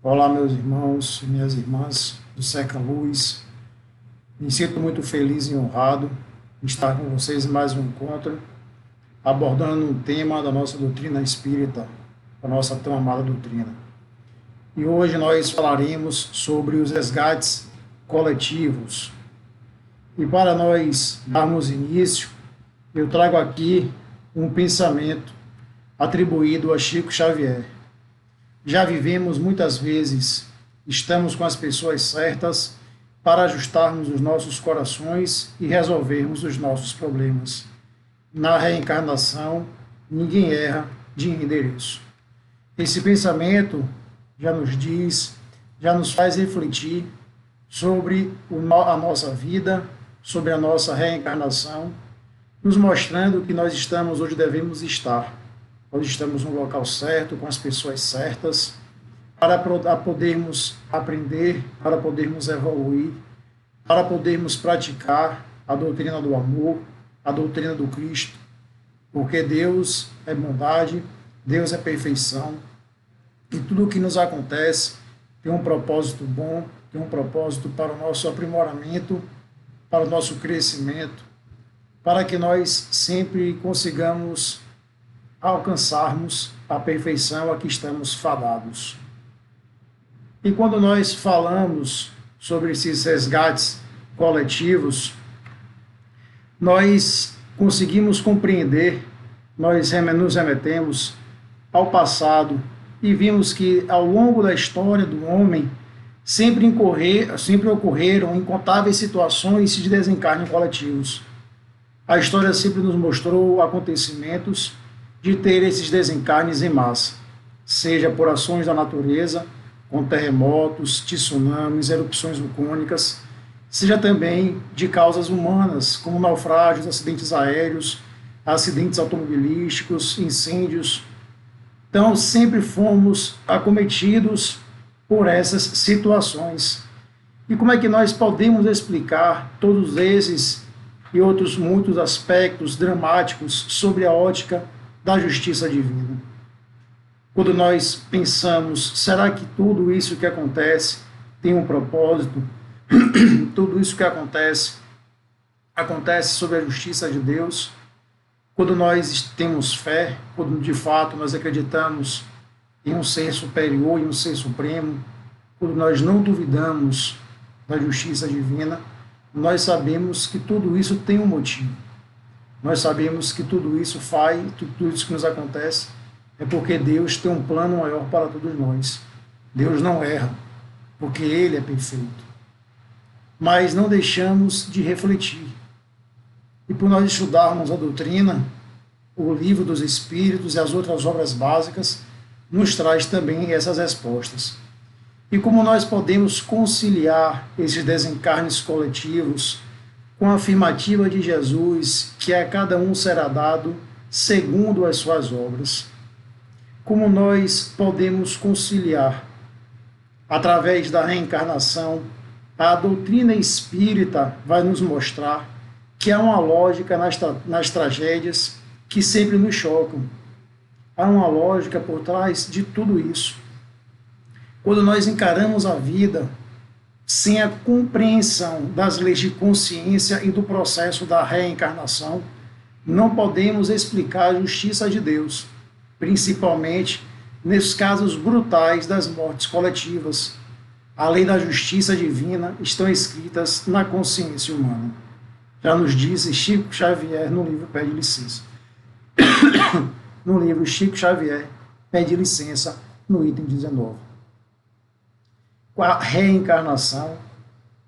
Olá, meus irmãos e minhas irmãs do Seca Luz. Me sinto muito feliz e honrado em estar com vocês em mais um encontro, abordando um tema da nossa doutrina espírita, a nossa tão amada doutrina. E hoje nós falaremos sobre os resgates coletivos. E para nós darmos início, eu trago aqui um pensamento atribuído a Chico Xavier. Já vivemos muitas vezes, estamos com as pessoas certas para ajustarmos os nossos corações e resolvermos os nossos problemas. Na reencarnação, ninguém erra de endereço. Esse pensamento já nos diz, já nos faz refletir sobre a nossa vida, sobre a nossa reencarnação, nos mostrando que nós estamos onde devemos estar. Nós estamos no local certo, com as pessoas certas, para podermos aprender, para podermos evoluir, para podermos praticar a doutrina do amor, a doutrina do Cristo, porque Deus é bondade, Deus é perfeição, e tudo o que nos acontece tem um propósito bom, tem um propósito para o nosso aprimoramento, para o nosso crescimento, para que nós sempre consigamos alcançarmos a perfeição a que estamos fadados. E quando nós falamos sobre esses resgates coletivos, nós conseguimos compreender, nós nos remetemos ao passado e vimos que ao longo da história do homem sempre ocorreram incontáveis situações de desencarne coletivos. A história sempre nos mostrou acontecimentos de ter esses desencarnes em massa, seja por ações da natureza, com terremotos, tsunamis, erupções vulcânicas, seja também de causas humanas, como naufrágios, acidentes aéreos, acidentes automobilísticos, incêndios. Então, sempre fomos acometidos por essas situações. E como é que nós podemos explicar todos esses e outros muitos aspectos dramáticos sobre a ótica da justiça divina? Quando nós pensamos, será que tudo isso que acontece tem um propósito? Tudo isso que acontece sob a justiça de Deus? Quando nós temos fé, quando de fato nós acreditamos em um ser superior, em um ser supremo, quando nós não duvidamos da justiça divina, nós sabemos que tudo isso tem um motivo. Nós sabemos que tudo isso tudo isso que nos acontece é porque Deus tem um plano maior para todos nós. Deus não erra, porque Ele é perfeito. Mas não deixamos de refletir. E por nós estudarmos a doutrina, o livro dos Espíritos e as outras obras básicas, nos traz também essas respostas. E como nós podemos conciliar esses desencarnes coletivos com a afirmativa de Jesus, que a cada um será dado segundo as suas obras. Como nós podemos conciliar, através da reencarnação, a doutrina espírita vai nos mostrar que há uma lógica nas tragédias que sempre nos chocam. Há uma lógica por trás de tudo isso. Quando nós encaramos a vida sem a compreensão das leis de consciência e do processo da reencarnação, não podemos explicar a justiça de Deus, principalmente nesses casos brutais das mortes coletivas. A lei da justiça divina estão escritas na consciência humana. Já nos disse Chico Xavier no livro Pede Licença. No livro Chico Xavier Pede Licença, no item 19. A reencarnação,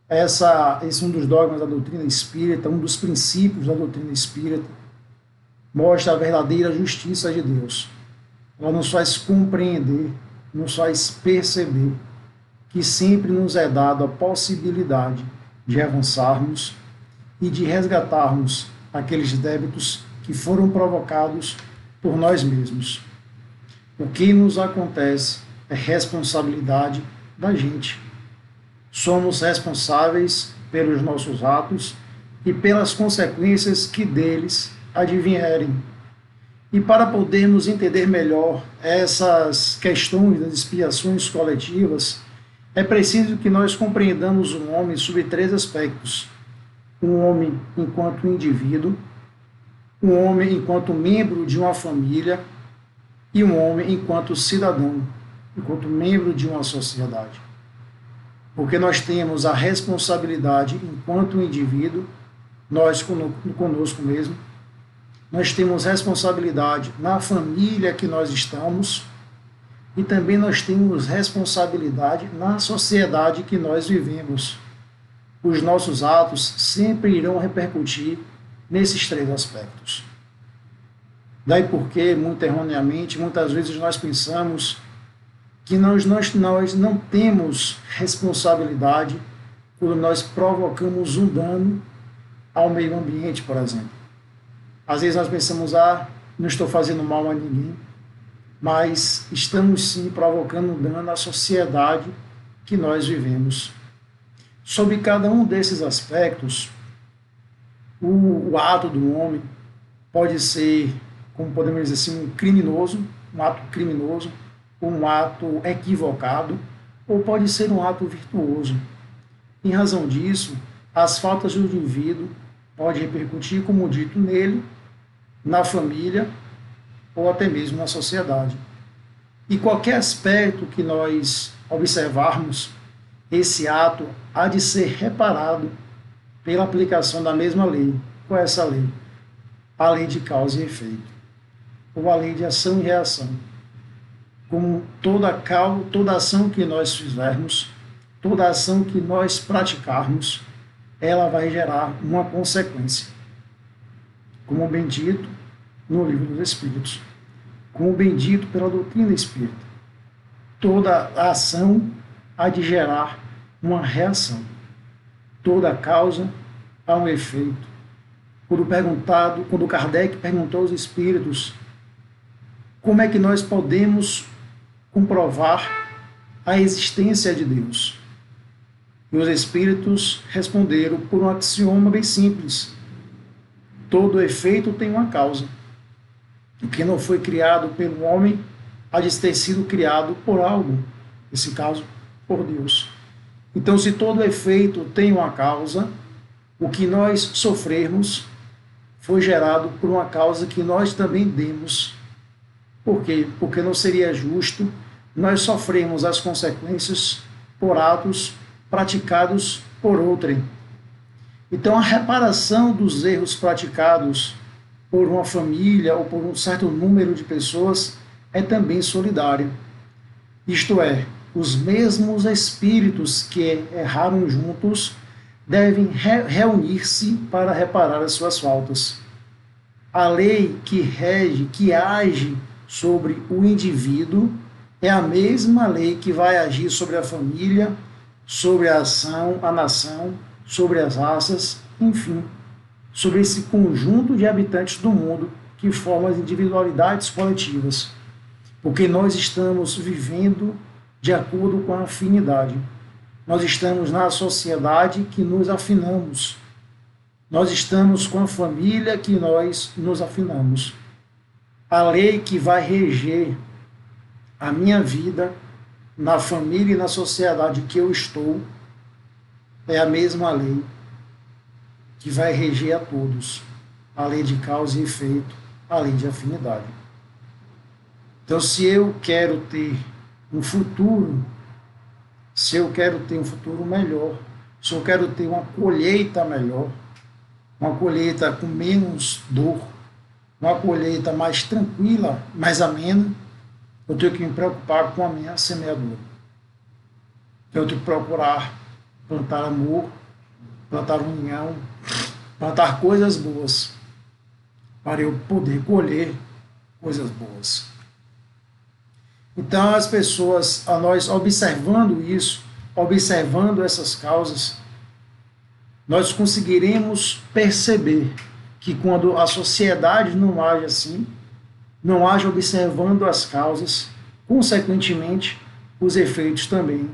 esse é um dos dogmas da doutrina espírita, um dos princípios da doutrina espírita, mostra a verdadeira justiça de Deus. Ela nos faz compreender, nos faz perceber que sempre nos é dada a possibilidade de avançarmos e de resgatarmos aqueles débitos que foram provocados por nós mesmos. O que nos acontece é responsabilidade da gente. Somos responsáveis pelos nossos atos e pelas consequências que deles advierem. E para podermos entender melhor essas questões das expiações coletivas, é preciso que nós compreendamos o homem sob três aspectos: um homem enquanto indivíduo, um homem enquanto membro de uma família e um homem enquanto cidadão, enquanto membro de uma sociedade. Porque nós temos a responsabilidade enquanto indivíduo, nós conosco mesmo, nós temos responsabilidade na família que nós estamos e também nós temos responsabilidade na sociedade que nós vivemos. Os nossos atos sempre irão repercutir nesses três aspectos. Daí porque, muito erroneamente, muitas vezes nós pensamos que nós não temos responsabilidade quando nós provocamos um dano ao meio ambiente, por exemplo. Às vezes nós pensamos, não estou fazendo mal a ninguém, mas estamos sim provocando um dano à sociedade que nós vivemos. Sobre cada um desses aspectos, o ato do homem pode ser, como podemos dizer assim, um ato criminoso, um ato equivocado, ou pode ser um ato virtuoso. Em razão disso, as faltas do indivíduo podem repercutir, como dito, nele, na família ou até mesmo na sociedade. E qualquer aspecto que nós observarmos, esse ato há de ser reparado pela aplicação da mesma lei. Qual é essa lei? A lei de causa e efeito, ou a lei de ação e reação. Como toda ação que nós fizermos, toda ação que nós praticarmos, ela vai gerar uma consequência. Como bem dito no Livro dos Espíritos, como bem dito pela doutrina espírita, toda ação há de gerar uma reação. Toda causa há um efeito. Quando Kardec perguntou aos espíritos como é que nós podemos comprovar a existência de Deus, e os espíritos responderam por um axioma bem simples: todo efeito tem uma causa. O que não foi criado pelo homem há de ter sido criado por algo, nesse caso, por Deus. Então, se todo efeito tem uma causa, o que nós sofrermos foi gerado por uma causa que nós também demos. Por quê? Porque não seria justo nós sofrermos as consequências por atos praticados por outrem. Então, a reparação dos erros praticados por uma família ou por um certo número de pessoas é também solidária. Isto é, os mesmos espíritos que erraram juntos devem reunir-se para reparar as suas faltas. A lei que rege, que age sobre o indivíduo, é a mesma lei que vai agir sobre a família, sobre a nação, sobre as raças, enfim, sobre esse conjunto de habitantes do mundo que formam as individualidades coletivas. Porque nós estamos vivendo de acordo com a afinidade. Nós estamos na sociedade que nos afinamos. Nós estamos com a família que nós nos afinamos. A lei que vai reger a minha vida na família e na sociedade que eu estou é a mesma lei que vai reger a todos. A lei de causa e efeito, a lei de afinidade. Então, se eu quero ter um futuro, se eu quero ter um futuro melhor, se eu quero ter uma colheita melhor, uma colheita com menos dor, uma colheita mais tranquila, mais amena, eu tenho que me preocupar com a minha semeadura. Eu tenho que procurar plantar amor, plantar união, plantar coisas boas, para eu poder colher coisas boas. Então, as pessoas, a nós observando isso, observando essas causas, nós conseguiremos perceber que quando a sociedade não age assim, não age observando as causas, consequentemente, os efeitos também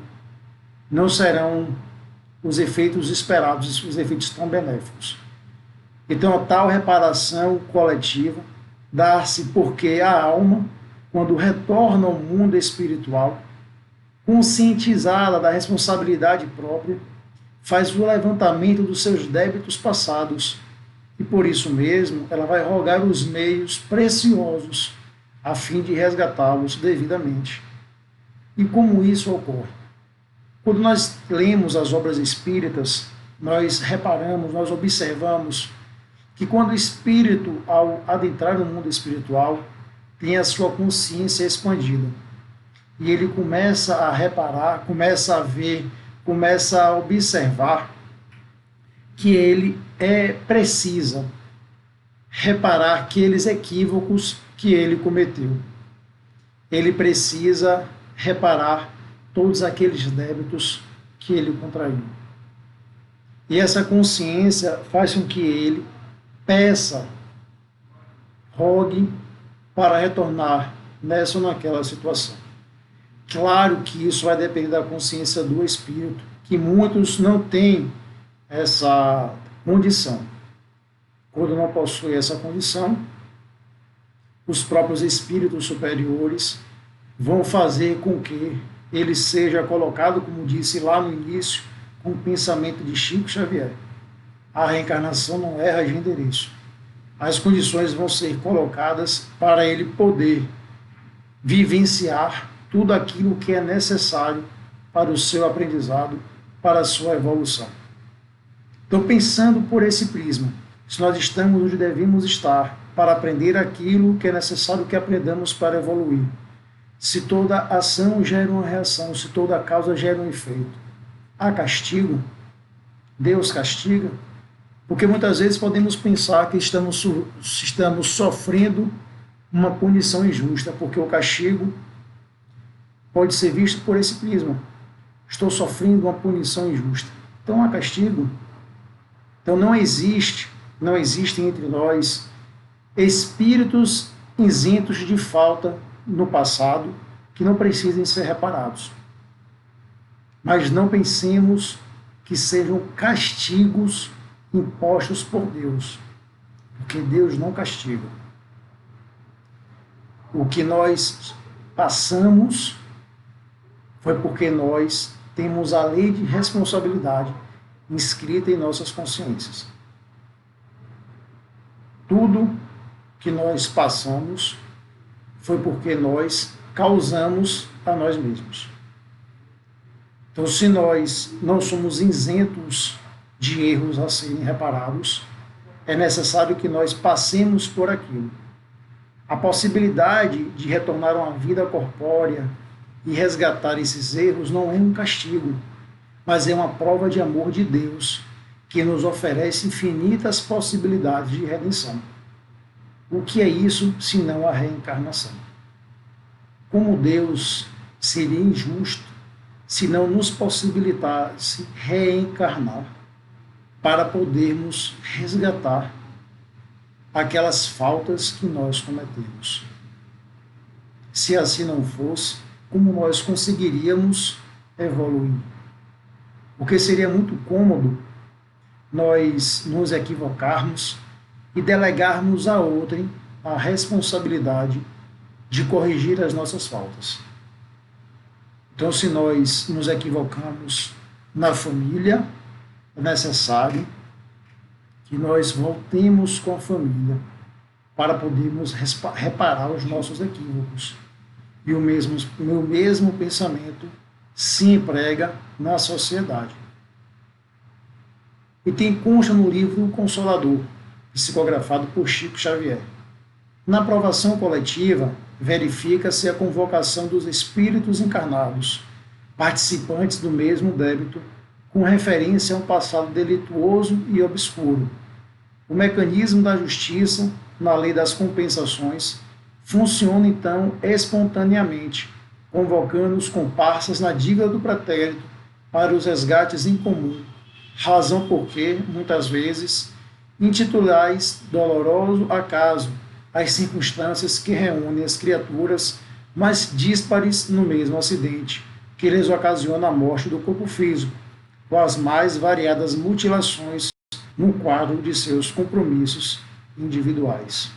não serão os efeitos esperados, os efeitos tão benéficos. Então, a tal reparação coletiva dar-se porque a alma, quando retorna ao mundo espiritual, conscientizada da responsabilidade própria, faz o levantamento dos seus débitos passados e por isso mesmo ela vai rogar os meios preciosos a fim de resgatá-los devidamente. E como isso ocorre? Quando nós lemos as obras espíritas, nós reparamos, nós observamos que quando o espírito, ao adentrar no mundo espiritual, tem a sua consciência expandida e ele começa a reparar, começa a ver, começa a observar que ele precisa reparar aqueles equívocos que ele cometeu. Ele precisa reparar todos aqueles débitos que ele contraiu. E essa consciência faz com que ele peça, rogue para retornar nessa ou naquela situação. Claro que isso vai depender da consciência do espírito, que muitos não têm essa condição. Quando não possui essa condição, os próprios espíritos superiores vão fazer com que ele seja colocado, como disse lá no início, com o pensamento de Chico Xavier. A reencarnação não erra de endereço. As condições vão ser colocadas para ele poder vivenciar tudo aquilo que é necessário para o seu aprendizado, para a sua evolução. Então, pensando por esse prisma, se nós estamos onde devemos estar para aprender aquilo que é necessário que aprendamos para evoluir, se toda ação gera uma reação, se toda causa gera um efeito, há castigo? Deus castiga? Porque muitas vezes podemos pensar que estamos sofrendo uma punição injusta, porque o castigo pode ser visto por esse prisma. Estou sofrendo uma punição injusta. Então há castigo? Então não existem entre nós espíritos isentos de falta no passado que não precisem ser reparados. Mas não pensemos que sejam castigos impostos por Deus, porque Deus não castiga. O que nós passamos foi porque nós temos a lei de responsabilidade inscrita em nossas consciências. Tudo que nós passamos foi porque nós causamos a nós mesmos. Então, se nós não somos isentos de erros a serem reparados, é necessário que nós passemos por aquilo. A possibilidade de retornar a uma vida corpórea e resgatar esses erros não é um castigo, mas é uma prova de amor de Deus que nos oferece infinitas possibilidades de redenção. O que é isso senão a reencarnação? Como Deus seria injusto se não nos possibilitasse reencarnar para podermos resgatar aquelas faltas que nós cometemos? Se assim não fosse, como nós conseguiríamos evoluir? Porque seria muito cômodo nós nos equivocarmos e delegarmos a outrem a responsabilidade de corrigir as nossas faltas. Então, se nós nos equivocamos na família, é necessário que nós voltemos com a família para podermos reparar os nossos equívocos. E o mesmo pensamento se emprega na sociedade. E tem consta no livro O Consolador, psicografado por Chico Xavier. Na aprovação coletiva, verifica-se a convocação dos espíritos encarnados, participantes do mesmo débito, com referência a um passado delituoso e obscuro. O mecanismo da justiça, na lei das compensações, funciona então espontaneamente, convocando os comparsas na dívida do pretérito para os resgates em comum, razão porque, muitas vezes, intitulais doloroso acaso as circunstâncias que reúnem as criaturas mais díspares no mesmo acidente, que lhes ocasiona a morte do corpo físico, com as mais variadas mutilações no quadro de seus compromissos individuais.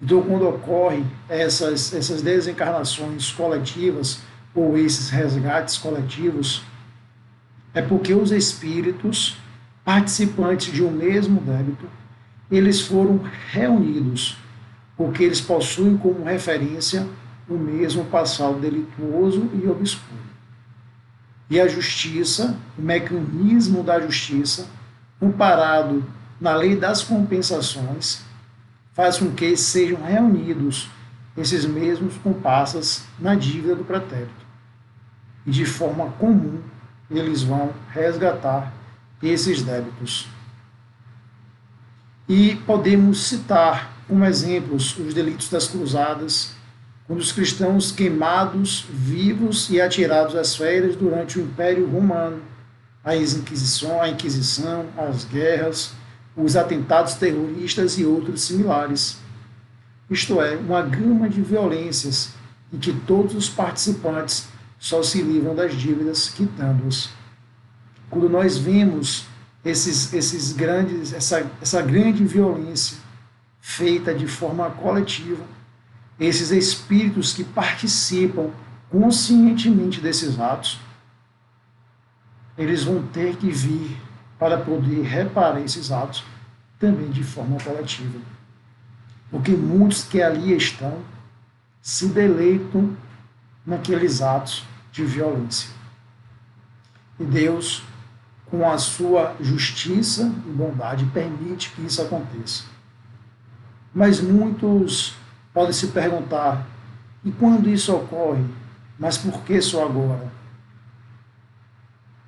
Então, quando ocorrem essas desencarnações coletivas ou esses resgates coletivos, é porque os espíritos participantes de um mesmo débito, eles foram reunidos, porque eles possuem como referência o mesmo passado delituoso e obscuro. E a justiça, o mecanismo da justiça, amparado na lei das compensações, faz com que sejam reunidos esses mesmos comparsas na dívida do pretérito. E de forma comum, eles vão resgatar esses débitos. E podemos citar como exemplos os delitos das cruzadas, quando os cristãos queimados, vivos e atirados às feras durante o Império Romano, a Inquisição, as guerras, os atentados terroristas e outros similares. Isto é, uma gama de violências em que todos os participantes só se livram das dívidas quitando-as. Quando nós vemos essa grande violência feita de forma coletiva, esses espíritos que participam conscientemente desses atos, eles vão ter que vir para poder reparar esses atos também de forma coletiva. Porque muitos que ali estão se deleitam naqueles atos de violência. E Deus, com a sua justiça e bondade, permite que isso aconteça. Mas muitos podem se perguntar, e quando isso ocorre? Mas por que só agora?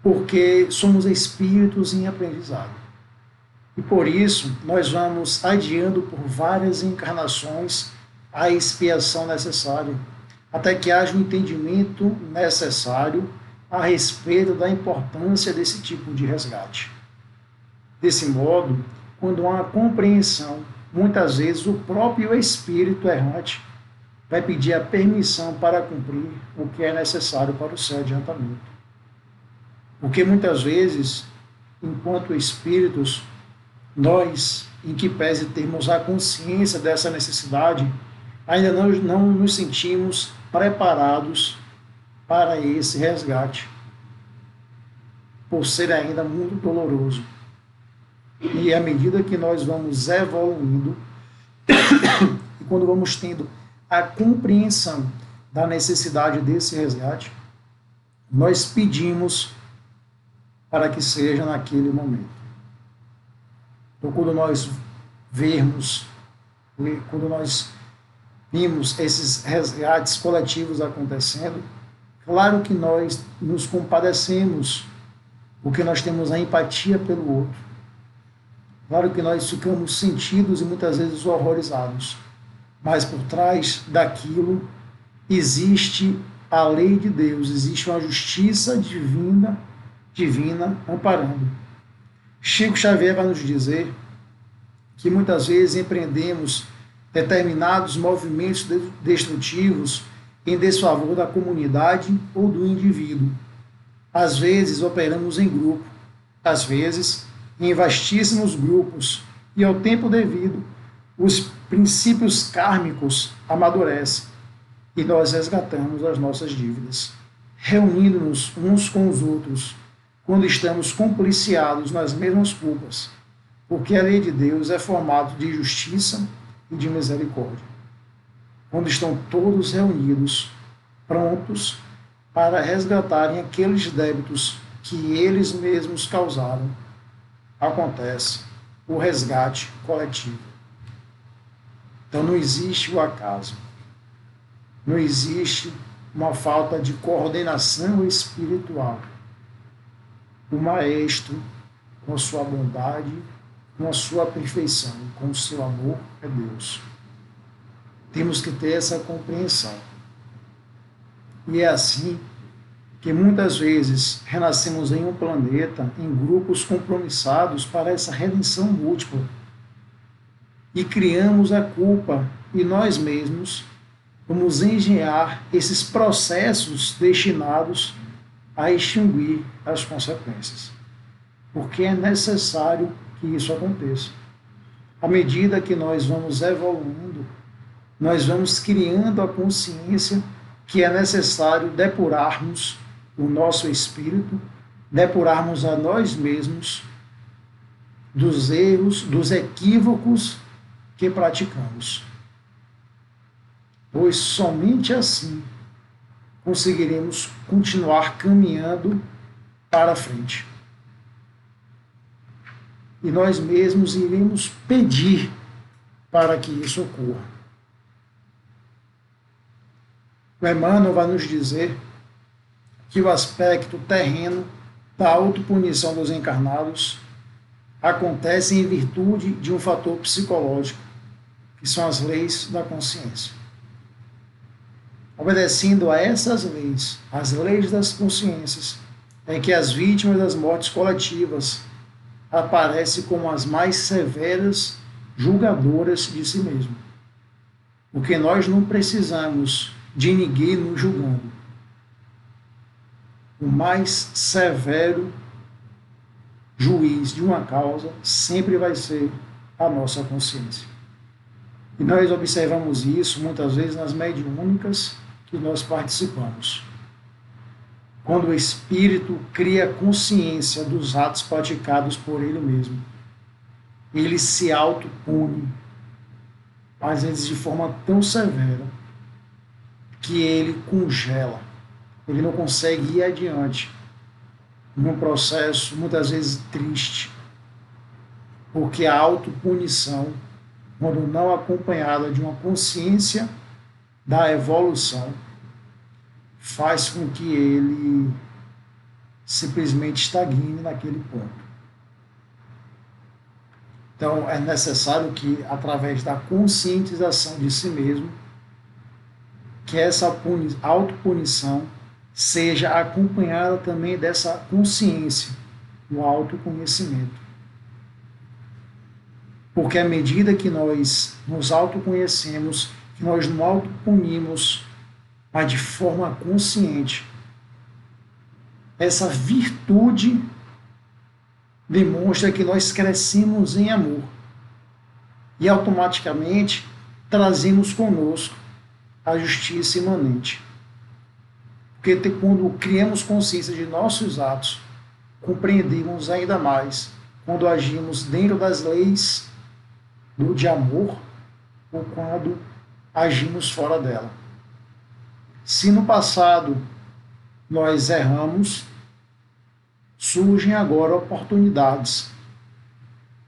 Porque somos espíritos em aprendizado. E por isso, nós vamos adiando por várias encarnações a expiação necessária, até que haja um entendimento necessário a respeito da importância desse tipo de resgate. Desse modo, quando há uma compreensão, muitas vezes o próprio espírito errante vai pedir a permissão para cumprir o que é necessário para o seu adiantamento. Porque muitas vezes, enquanto espíritos, nós, em que pese termos a consciência dessa necessidade, ainda não nos sentimos preparados para esse resgate, por ser ainda muito doloroso. E à medida que nós vamos evoluindo, e quando vamos tendo a compreensão da necessidade desse resgate, nós pedimos para que seja naquele momento. Então, quando nós vimos esses resgates coletivos acontecendo, claro que nós nos compadecemos, porque nós temos a empatia pelo outro. Claro que nós ficamos sentidos e muitas vezes horrorizados, mas por trás daquilo existe a lei de Deus, existe uma justiça divina amparando. Chico Xavier vai nos dizer que muitas vezes empreendemos determinados movimentos destrutivos em desfavor da comunidade ou do indivíduo. Às vezes operamos em grupo, às vezes em vastíssimos grupos, e ao tempo devido, os princípios kármicos amadurecem e nós resgatamos as nossas dívidas, reunindo-nos uns com os outros, quando estamos compliciados nas mesmas culpas, porque a lei de Deus é formada de justiça e de misericórdia. Quando estão todos reunidos, prontos para resgatarem aqueles débitos que eles mesmos causaram, acontece o resgate coletivo. Então não existe o acaso, não existe uma falta de coordenação espiritual. O Maestro, com a sua bondade, com a sua perfeição, com o seu amor, é Deus. Temos que ter essa compreensão. E é assim que muitas vezes renascemos em um planeta, em grupos compromissados para essa redenção múltipla. E criamos a culpa, e nós mesmos vamos engenhar esses processos destinados a extinguir as consequências. Porque é necessário que isso aconteça. À medida que nós vamos evoluindo, nós vamos criando a consciência que é necessário depurarmos o nosso espírito, depurarmos a nós mesmos dos erros, dos equívocos que praticamos. Pois somente assim conseguiremos continuar caminhando para frente. E nós mesmos iremos pedir para que isso ocorra. O Emmanuel vai nos dizer que o aspecto terreno da autopunição dos encarnados acontece em virtude de um fator psicológico, que são as leis da consciência. Obedecendo a essas leis, as leis das consciências, é que as vítimas das mortes coletivas aparecem como as mais severas julgadoras de si mesmo. Porque nós não precisamos de ninguém nos julgando. O mais severo juiz de uma causa sempre vai ser a nossa consciência. E nós observamos isso muitas vezes nas mediúnicas que nós participamos. Quando o espírito cria consciência dos atos praticados por ele mesmo, ele se autopune, às vezes de forma tão severa, que ele congela, ele não consegue ir adiante, num processo muitas vezes triste, porque a autopunição, quando não acompanhada de uma consciência da evolução, faz com que ele simplesmente estagne naquele ponto. Então, é necessário que, através da conscientização de si mesmo, que essa autopunição seja acompanhada também dessa consciência, do autoconhecimento. Porque à medida que nós nos autoconhecemos, que nós nos autopunimos, mas de forma consciente, essa virtude demonstra que nós crescemos em amor e automaticamente trazemos conosco a justiça imanente. Porque quando criamos consciência de nossos atos, compreendemos ainda mais quando agimos dentro das leis de amor ou quando agimos fora dela. Se no passado nós erramos, surgem agora oportunidades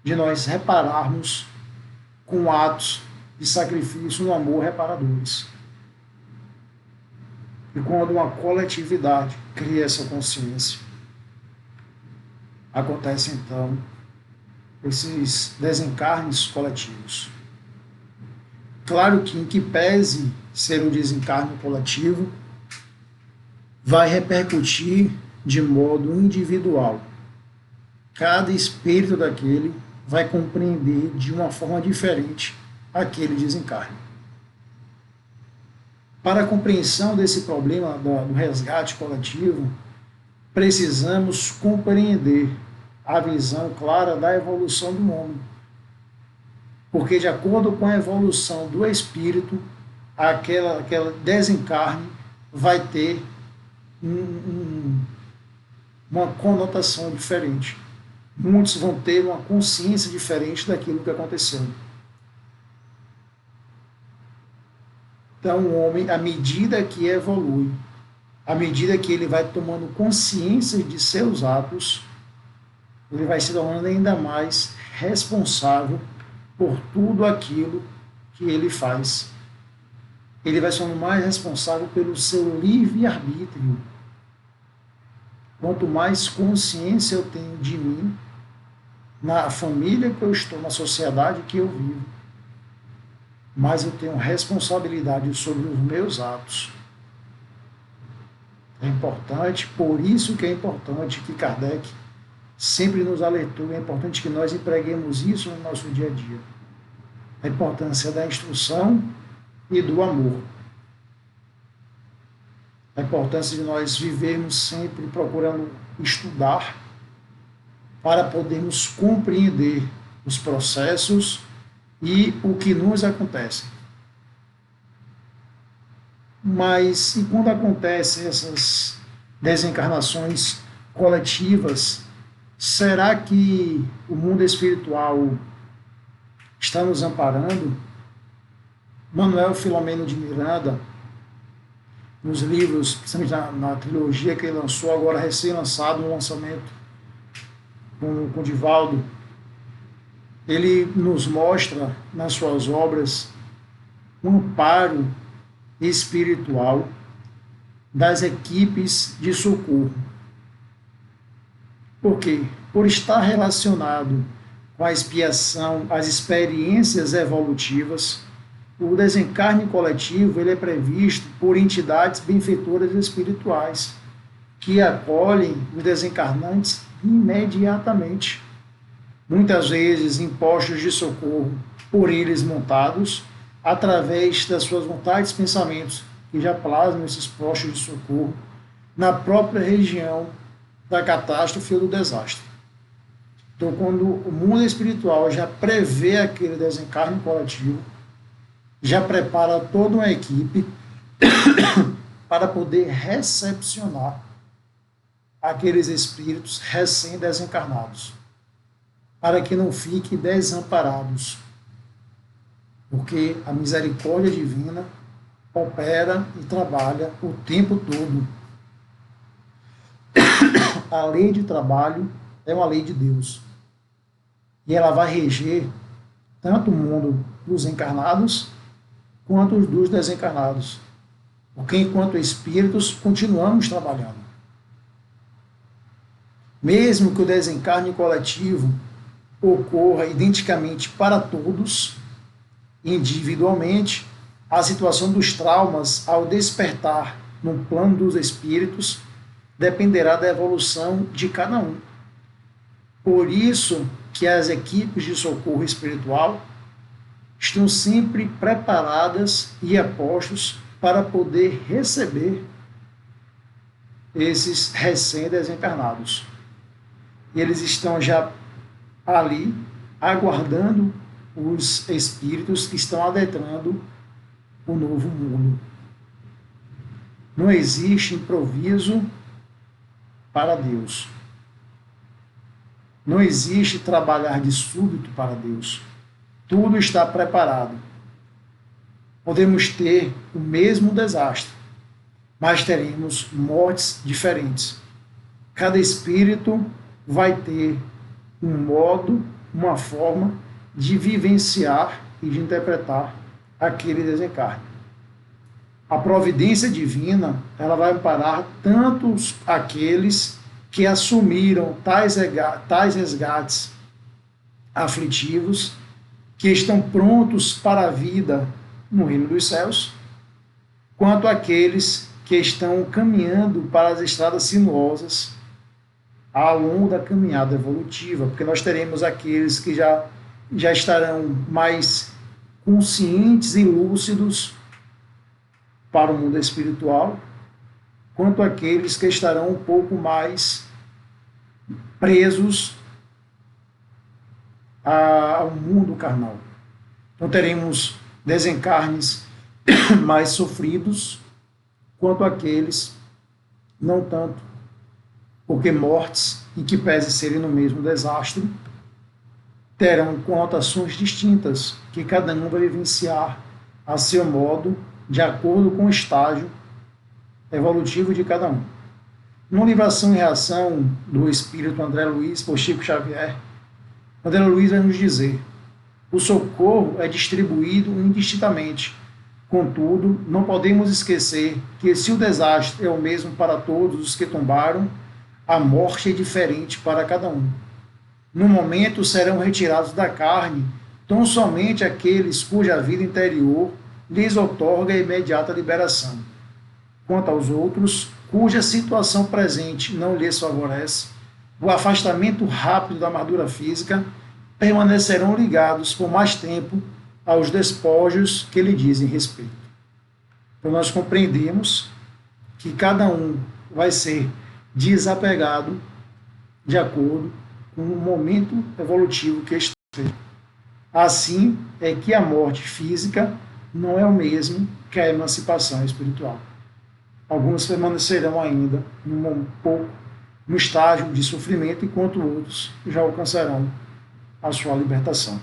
de nós repararmos com atos de sacrifício no amor reparadores. E quando uma coletividade cria essa consciência, acontece então esses desencarnes coletivos. Claro que, em que pese ser um desencarne coletivo, vai repercutir de modo individual. Cada espírito daquele vai compreender de uma forma diferente aquele desencarne. Para a compreensão desse problema do resgate coletivo, precisamos compreender a visão clara da evolução do homem. Porque, de acordo com a evolução do espírito, aquela desencarne vai ter uma conotação diferente. Muitos vão ter uma consciência diferente daquilo que aconteceu. Então, o homem, à medida que evolui, à medida que ele vai tomando consciência de seus atos, ele vai se tornando ainda mais responsável por tudo aquilo que ele faz. Ele vai se tornando mais responsável pelo seu livre-arbítrio. Quanto mais consciência eu tenho de mim, na família que eu estou, na sociedade que eu vivo, mais eu tenho responsabilidade sobre os meus atos. É importante, por isso que é importante que Kardec sempre nos alertou, é importante que nós empreguemos isso no nosso dia a dia. A importância da instrução e do amor. A importância de nós vivermos sempre procurando estudar para podermos compreender os processos e o que nos acontece. Mas e quando acontecem essas desencarnações coletivas, será que o mundo espiritual está nos amparando? Manuel Filomeno de Miranda, nos livros, principalmente na trilogia que ele lançou, agora recém-lançado, um lançamento com Divaldo, ele nos mostra nas suas obras um amparo espiritual das equipes de socorro. Por quê? Por estar relacionado com a expiação, as experiências evolutivas, o desencarne coletivo ele é previsto por entidades benfeitoras espirituais que acolhem os desencarnantes imediatamente. Muitas vezes em postos de socorro por eles montados, através das suas vontades e pensamentos que já plasmam esses postos de socorro na própria região da catástrofe ou do desastre. Então, quando o mundo espiritual já prevê aquele desencarne coletivo, já prepara toda uma equipe para poder recepcionar aqueles espíritos recém-desencarnados, para que não fiquem desamparados, porque a misericórdia divina opera e trabalha o tempo todo. A lei de trabalho é uma lei de Deus, e ela vai reger tanto o mundo dos encarnados quanto os dos desencarnados, porque enquanto espíritos continuamos trabalhando. Mesmo que o desencarne coletivo ocorra identicamente para todos, individualmente, a situação dos traumas ao despertar no plano dos espíritos dependerá da evolução de cada um. Por isso que as equipes de socorro espiritual estão sempre preparadas e a postos para poder receber esses recém-desencarnados. E eles estão já ali aguardando os espíritos que estão adentrando o novo mundo. Não existe improviso para Deus. Não existe trabalhar de súbito para Deus. Tudo está preparado. Podemos ter o mesmo desastre, mas teremos mortes diferentes. Cada espírito vai ter um modo, uma forma de vivenciar e de interpretar aquele desencarne. A providência divina, ela vai amparar tanto aqueles que assumiram tais resgates aflitivos, que estão prontos para a vida no reino dos céus, quanto aqueles que estão caminhando para as estradas sinuosas ao longo da caminhada evolutiva, porque nós teremos aqueles que já estarão mais conscientes e lúcidos para o mundo espiritual, quanto aqueles que estarão um pouco mais presos ao mundo carnal. Então teremos desencarnes mais sofridos, quanto aqueles não tanto, porque mortes, em que pese serem no mesmo desastre, terão conotações distintas, que cada um vai vivenciar a seu modo, de acordo com o estágio evolutivo de cada um. No livro Ação e Reação do Espírito André Luiz, por Chico Xavier, André Luiz vai nos dizer: o socorro é distribuído indistintamente. Contudo, não podemos esquecer que se o desastre é o mesmo para todos os que tombaram, a morte é diferente para cada um. No momento serão retirados da carne tão somente aqueles cuja vida interior lhes outorga a imediata liberação. Quanto aos outros, cuja situação presente não lhes favorece, o afastamento rápido da armadura física, permanecerão ligados por mais tempo aos despojos que lhe dizem respeito. Então nós compreendemos que cada um vai ser desapegado de acordo com o momento evolutivo que está. Assim é que a morte física não é o mesmo que a emancipação espiritual. Alguns permanecerão ainda um pouco no estágio de sofrimento, enquanto outros já alcançarão a sua libertação.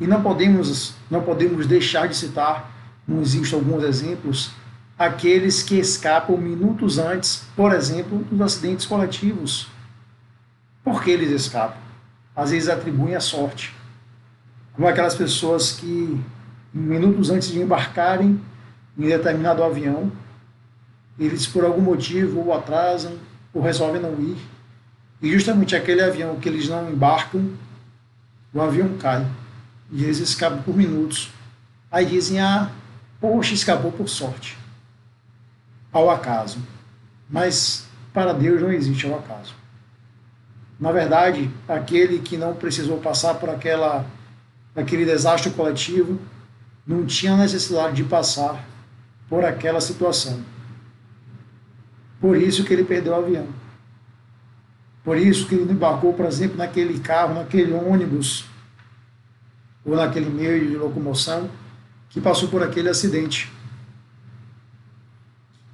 E não podemos deixar de citar, não existem alguns exemplos, aqueles que escapam minutos antes, por exemplo, dos acidentes coletivos. Por que eles escapam? Às vezes atribuem a sorte, como aquelas pessoas que, minutos antes de embarcarem em determinado avião, eles por algum motivo ou atrasam ou resolvem não ir, e justamente aquele avião que eles não embarcam, o avião cai, e eles escapam por minutos. Aí dizem, poxa, escapou por sorte, ao acaso. Mas para Deus não existe ao acaso. Na verdade, aquele que não precisou passar por aquele desastre coletivo não tinha necessidade de passar por aquela situação. Por isso que ele perdeu o avião. Por isso que ele não embarcou, por exemplo, naquele carro, naquele ônibus, ou naquele meio de locomoção que passou por aquele acidente.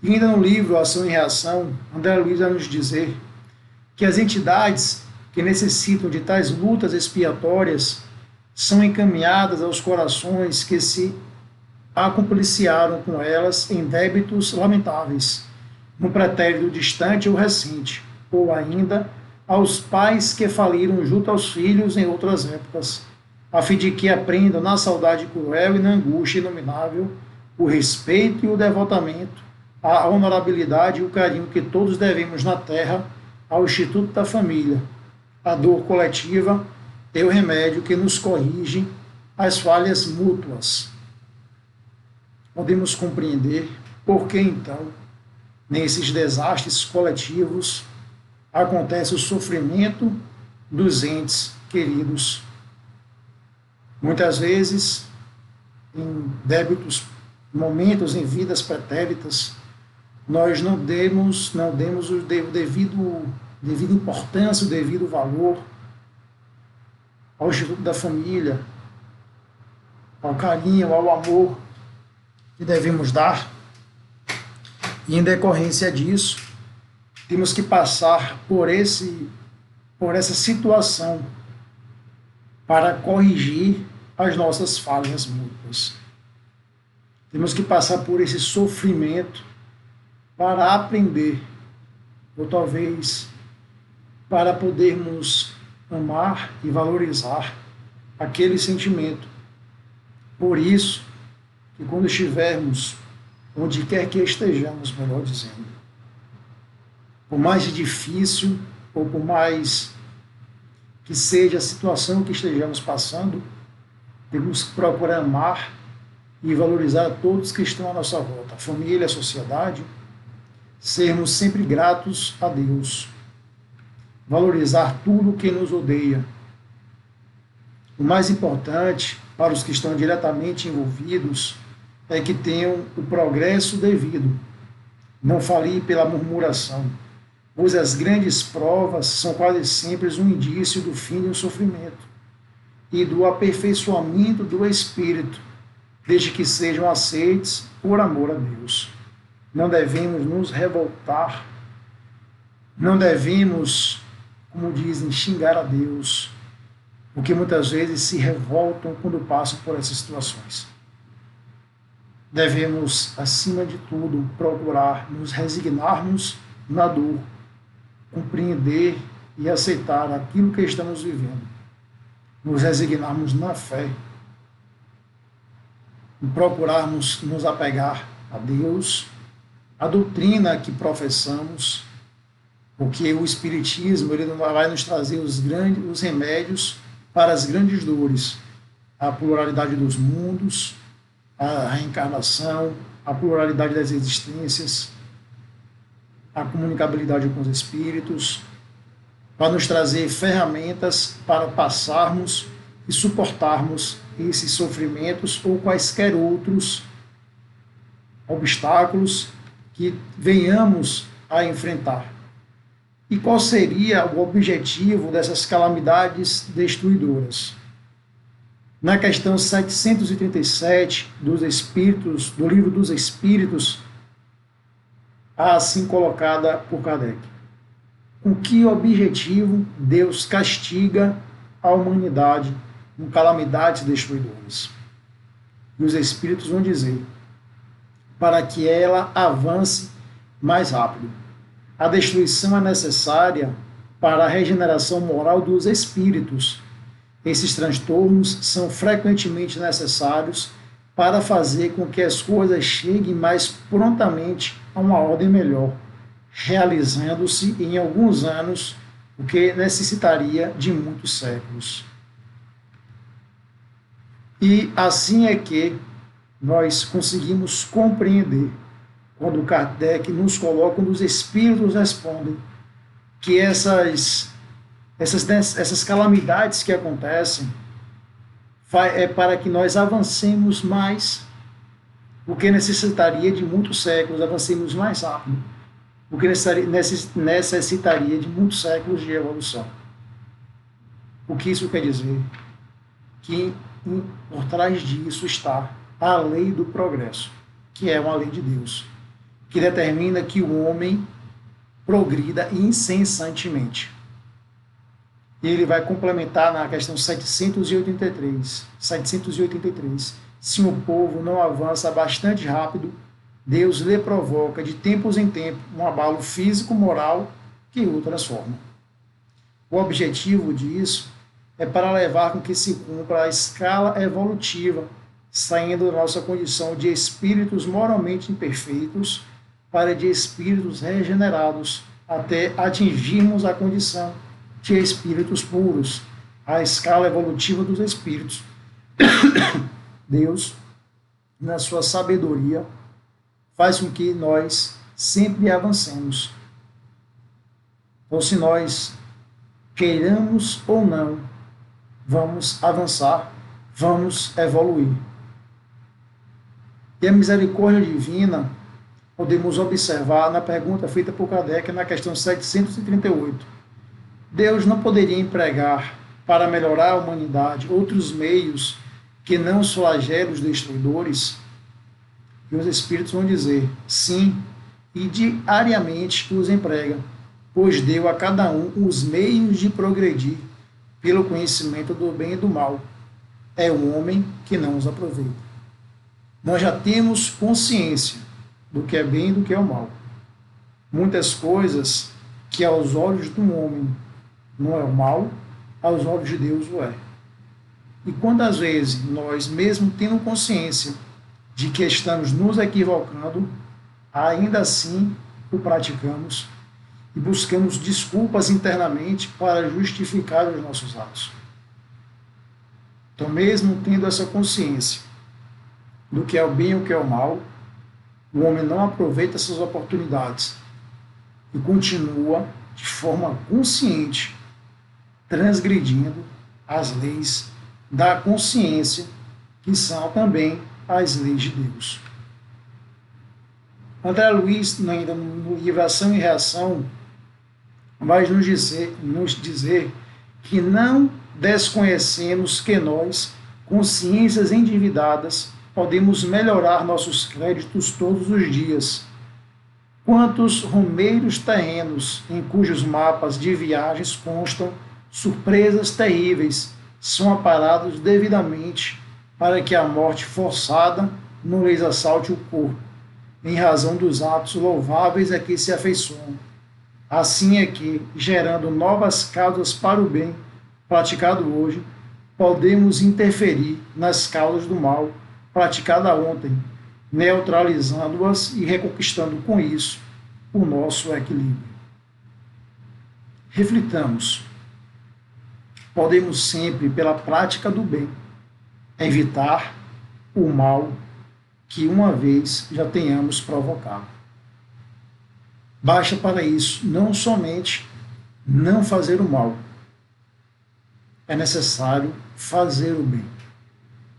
E ainda no livro Ação e Reação, André Luiz vai nos dizer que as entidades que necessitam de tais lutas expiatórias são encaminhadas aos corações que se acompliciaram com elas em débitos lamentáveis, no pretérito distante ou recente, ou ainda aos pais que faliram junto aos filhos em outras épocas, a fim de que aprendam na saudade cruel e na angústia inominável o respeito e o devotamento, a honorabilidade e o carinho que todos devemos na terra ao Instituto da Família. A dor coletiva é o remédio que nos corrige as falhas mútuas. Podemos compreender por que, então, nesses desastres coletivos, acontece o sofrimento dos entes queridos. Muitas vezes, em débitos momentos em vidas pretéritas, nós não demos o devido importância, o devido valor ao Instituto da Família, ao carinho, ao amor que devemos dar. E em decorrência disso, temos que passar por essa situação para corrigir as nossas falhas mútuas. Temos que passar por esse sofrimento para aprender, ou talvez para podermos amar e valorizar aquele sentimento. Por isso, que quando estivermos, onde quer que estejamos, melhor dizendo, por mais difícil ou por mais que seja a situação que estejamos passando, temos que procurar amar e valorizar todos que estão à nossa volta, a família, a sociedade, sermos sempre gratos a Deus, valorizar tudo que nos odeia. O mais importante para os que estão diretamente envolvidos é que tenham o progresso devido, não falir pela murmuração, pois as grandes provas são quase sempre um indício do fim do sofrimento e do aperfeiçoamento do espírito, desde que sejam aceites por amor a Deus. Não devemos nos revoltar, não devemos, como dizem, xingar a Deus, porque muitas vezes se revoltam quando passam por essas situações. Devemos, acima de tudo, procurar nos resignarmos na dor, compreender e aceitar aquilo que estamos vivendo, nos resignarmos na fé, e procurarmos nos apegar a Deus, a doutrina que professamos, porque o Espiritismo ele vai nos trazer os remédios para as grandes dores, a pluralidade dos mundos, a reencarnação, a pluralidade das existências, a comunicabilidade com os espíritos, para nos trazer ferramentas para passarmos e suportarmos esses sofrimentos ou quaisquer outros obstáculos que venhamos a enfrentar. E qual seria o objetivo dessas calamidades destruidoras? Na questão 737 dos Espíritos, do Livro dos Espíritos, assim colocada por Kardec. Com que objetivo Deus castiga a humanidade com calamidades destruidoras? E os Espíritos vão dizer, para que ela avance mais rápido. A destruição é necessária para a regeneração moral dos espíritos. Esses transtornos são frequentemente necessários para fazer com que as coisas cheguem mais prontamente a uma ordem melhor, realizando-se em alguns anos o que necessitaria de muitos séculos. E assim é que nós conseguimos compreender quando Kardec nos coloca, quando os espíritos respondem que essas calamidades que acontecem é para que nós avancemos mais, o que necessitaria de muitos séculos, avancemos mais rápido, o que necessitaria de muitos séculos de evolução. O que isso quer dizer? Que por trás disso está a lei do progresso, que é uma lei de Deus, que determina que o homem progrida incessantemente. E ele vai complementar na questão 783. Se o povo não avança bastante rápido, Deus lhe provoca de tempos em tempos um abalo físico, moral, que o transforma. O objetivo disso é para levar com que se cumpra a escala evolutiva, saindo da nossa condição de espíritos moralmente imperfeitos para de espíritos regenerados, até atingirmos a condição de espíritos puros, a escala evolutiva dos espíritos. Deus, na sua sabedoria, faz com que nós sempre avancemos. Então, se nós queiramos ou não, vamos avançar, vamos evoluir. E a misericórdia divina podemos observar na pergunta feita por Kardec na questão 738. Deus não poderia empregar para melhorar a humanidade outros meios que não os flagelos destruidores? E os Espíritos vão dizer, sim, e diariamente os emprega, pois deu a cada um os meios de progredir pelo conhecimento do bem e do mal. É o homem que não os aproveita. Nós já temos consciência do que é bem e do que é o mal. Muitas coisas que aos olhos do homem não é o mal, aos olhos de Deus o é. E quantas vezes nós, mesmo tendo consciência de que estamos nos equivocando, ainda assim o praticamos e buscamos desculpas internamente para justificar os nossos atos. Então, mesmo tendo essa consciência do que é o bem e o que é o mal, o homem não aproveita essas oportunidades e continua de forma consciente transgredindo as leis da consciência, que são também as leis de Deus. André Luiz, ainda no livro Ação e Reação, vai nos dizer que não desconhecemos que nós, consciências endividadas, podemos melhorar nossos créditos todos os dias. Quantos romeiros terrenos em cujos mapas de viagens constam surpresas terríveis são aparados devidamente para que a morte forçada não lhes assalte o corpo, em razão dos atos louváveis a que se afeiçoam. Assim é que, gerando novas causas para o bem praticado hoje, podemos interferir nas causas do mal praticada ontem, neutralizando-as e reconquistando com isso o nosso equilíbrio. Reflitamos. Podemos sempre, pela prática do bem, evitar o mal que uma vez já tenhamos provocado. Basta para isso não somente não fazer o mal, é necessário fazer o bem.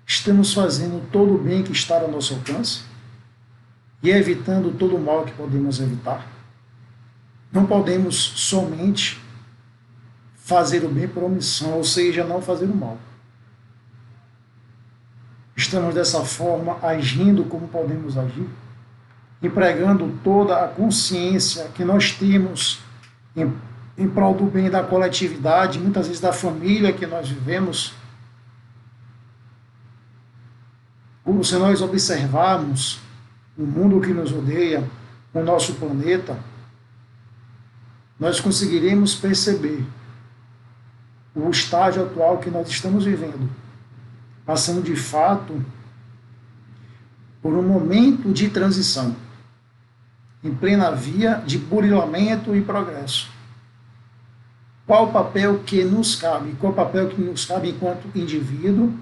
Estamos fazendo todo o bem que está ao nosso alcance e evitando todo o mal que podemos evitar. Não podemos somente fazer o bem por omissão, ou seja, não fazer o mal. Estamos dessa forma agindo como podemos agir, empregando toda a consciência que nós temos em, em prol do bem da coletividade, muitas vezes da família que nós vivemos. Como se nós observarmos o mundo que nos rodeia, o nosso planeta, nós conseguiremos perceber o estágio atual que nós estamos vivendo, passando de fato por um momento de transição, em plena via de burilamento e progresso. Qual o papel que nos cabe? Qual o papel que nos cabe enquanto indivíduo,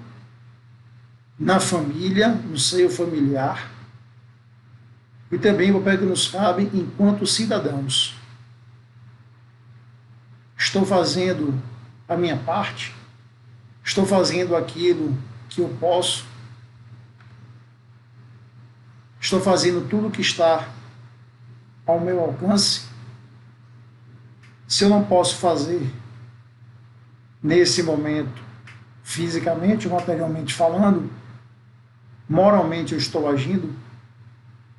na família, no seio familiar, e também o papel que nos cabe enquanto cidadãos. Estou fazendo a minha parte? Estou fazendo aquilo que eu posso? Estou fazendo tudo o que está ao meu alcance? Se eu não posso fazer nesse momento, fisicamente, materialmente falando, moralmente eu estou agindo,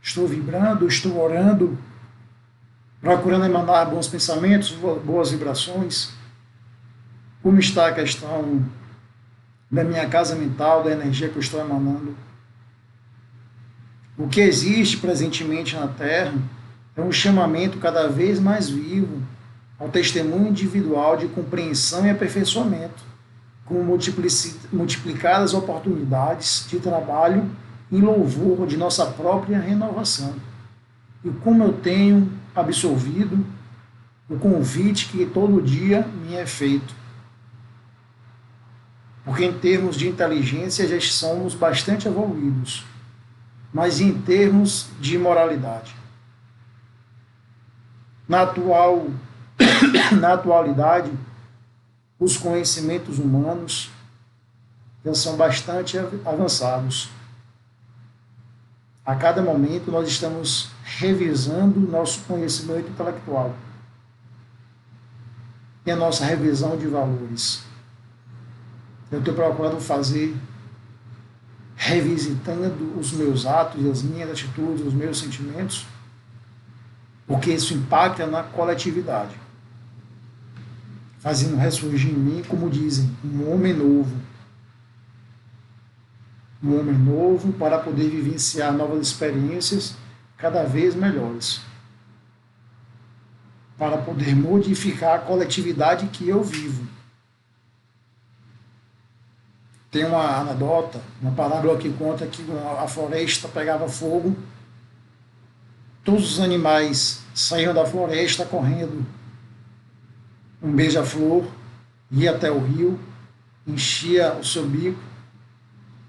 estou vibrando, estou orando, procurando emanar bons pensamentos, boas vibrações. Como está a questão da minha casa mental, da energia que eu estou emanando? O que existe presentemente na Terra é um chamamento cada vez mais vivo ao testemunho individual de compreensão e aperfeiçoamento, com multiplicadas oportunidades de trabalho em louvor de nossa própria renovação. E como eu tenho absolvido o convite que todo dia me é feito. Porque em termos de inteligência já somos bastante evoluídos, mas em termos de moralidade. Na atualidade, os conhecimentos humanos já são bastante avançados. A cada momento nós estamos revisando o nosso conhecimento intelectual e a nossa revisão de valores. Eu tenho procurado fazer revisitando os meus atos, as minhas atitudes, os meus sentimentos, porque isso impacta na coletividade, fazendo ressurgir em mim, como dizem, um homem novo. Um homem novo para poder vivenciar novas experiências cada vez melhores, para poder modificar a coletividade que eu vivo. Tem uma anedota, uma parábola que conta que a floresta pegava fogo, todos os animais saíam da floresta correndo. Um beija-flor ia até o rio, enchia o seu bico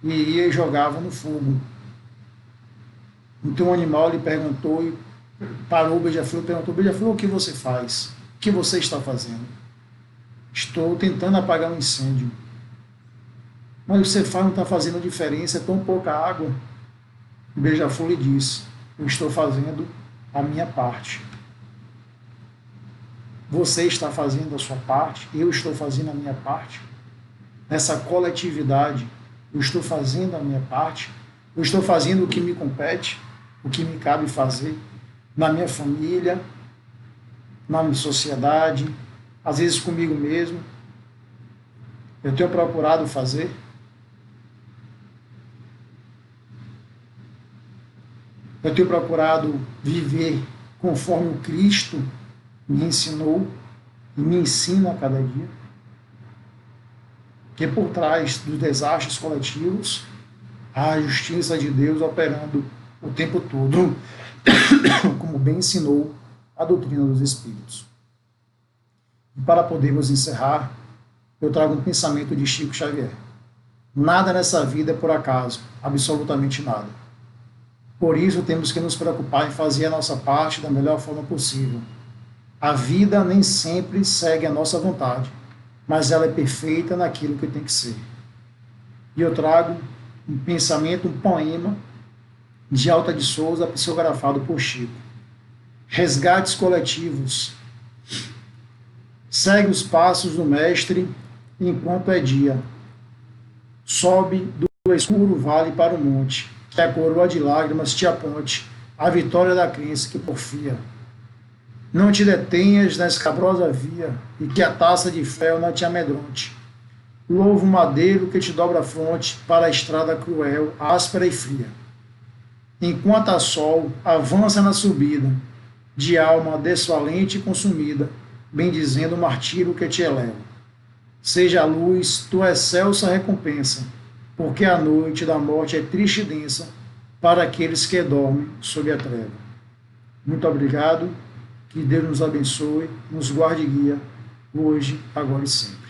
e ia e jogava no fogo. Então o animal lhe perguntou, e parou o beija-flor e perguntou: beija-flor, o que você faz? O que você está fazendo? Estou tentando apagar um incêndio. Mas o que você faz não está fazendo diferença, é tão pouca água. O beija-flor lhe disse: eu estou fazendo a minha parte. Você está fazendo a sua parte, eu estou fazendo a minha parte. Nessa coletividade, eu estou fazendo a minha parte, eu estou fazendo o que me compete, o que me cabe fazer, na minha família, na minha sociedade, às vezes comigo mesmo. Eu tenho procurado fazer. Eu tenho procurado viver conforme o Cristo me ensinou e me ensina a cada dia. Que por trás dos desastres coletivos, há a justiça de Deus operando o tempo todo, como bem ensinou a doutrina dos Espíritos. E para podermos encerrar, eu trago um pensamento de Chico Xavier. Nada nessa vida é por acaso, absolutamente nada. Por isso temos que nos preocupar em fazer a nossa parte da melhor forma possível. A vida nem sempre segue a nossa vontade, mas ela é perfeita naquilo que tem que ser. E eu trago um pensamento, um poema de Alta de Souza, psicografado por Chico. Resgates coletivos. Segue os passos do mestre enquanto é dia. Sobe do do escuro vale para o monte, que a coroa de lágrimas te aponte, a vitória da crença que porfia. Não te detenhas na escabrosa via, e que a taça de fel não te amedronte. Louva o madeiro que te dobra a fronte para a estrada cruel, áspera e fria. Enquanto a sol avança na subida, de alma desvalente e consumida, bendizendo o martírio que te eleva. Seja a luz tua excelsa recompensa, porque a noite da morte é triste e densa para aqueles que dormem sob a treva. Muito obrigado, que Deus nos abençoe, nos guarde e guia, hoje, agora e sempre.